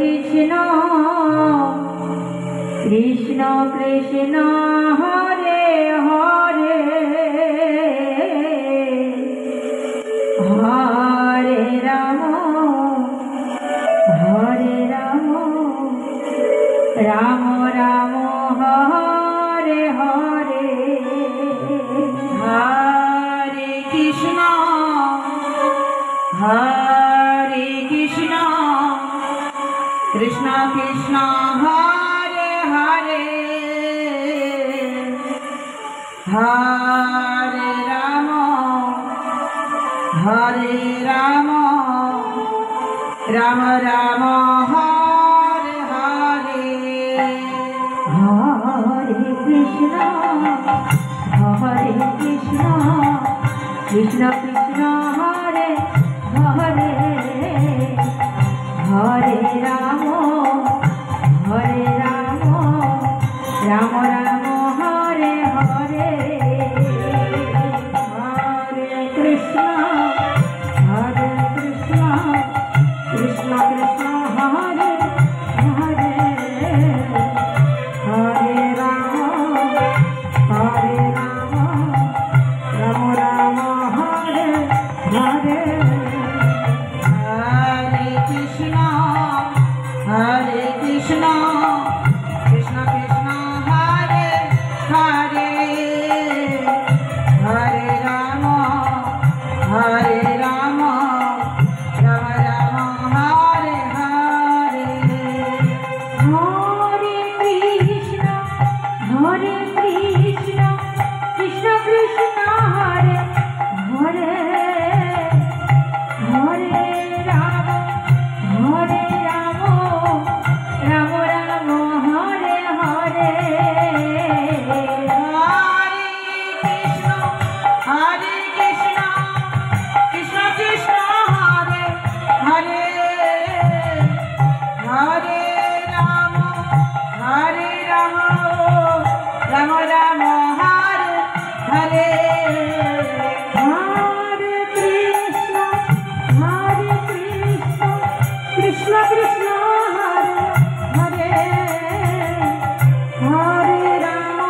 Krishna Krishna Krishna Hare Hare Hare Ram Ram Ram Hare Hare Hare Krishna Krishna Krishna Hare Hare Hare Ram Ram Ram Hare Hare Hare Krishna Krishna Krishna Hare Hare Hare Ram Ram Ram Hare Hare Hare Krishna Krishna Krishna Hare Hare Hare Ram Ram Ram Hare Hare Hare Krishna Krishna Krishna Hare Hare Hare Ram Ram Ram Hare Hare Hare Krishna Krishna Krishna Hare Hare Hare Ram Ram Ram Hare Hare Hare Krishna Krishna Krishna Hare Hare Hare Ram Ram Ram Hare Hare Hare Krishna Krishna Krishna Hare Hare Hare Ram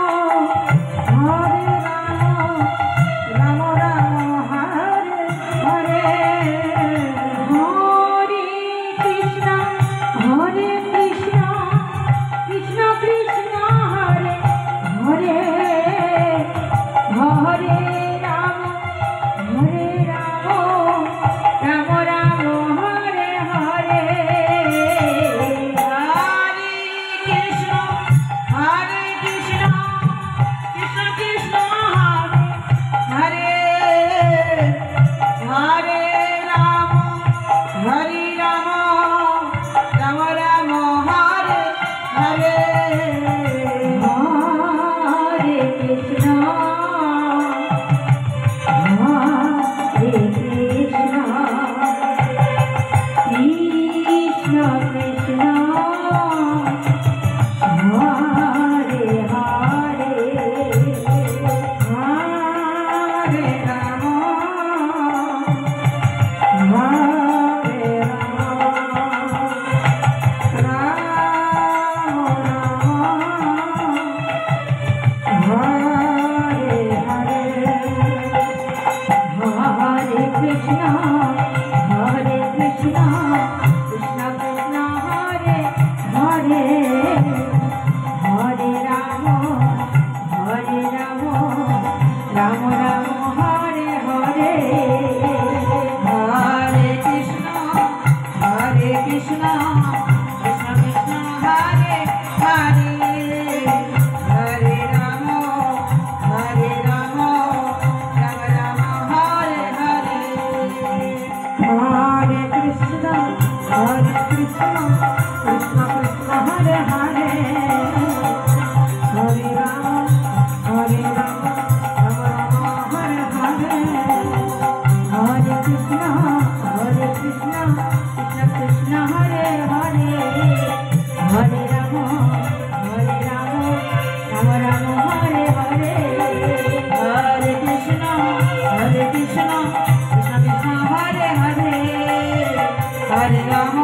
Ram Ram Hare Hare Hare Krishna Krishna Krishna Hare Hare Hare Ram Ram Ram Hare Hare Hare Krishna Krishna Krishna Hare Hare Hare Ram Ram Ram Hare Hare Hare Krishna Krishna Krishna Hare Hare Hare Ram Hare Krishna Krishna Krishna Hare Hare Hare Ram Ram Ram Hare Hare Hare Krishna Krishna Krishna Hare Hare Hare Ram Ram Ram Hare Hare Hare Krishna Krishna Krishna Hare Hare Hare Ram Ram Hare Hare Hare Krishna Krishna Krishna Hare Hare Hare Ram Ram Hare Hare Hare Krishna Krishna Krishna Hare Hare Hare Ram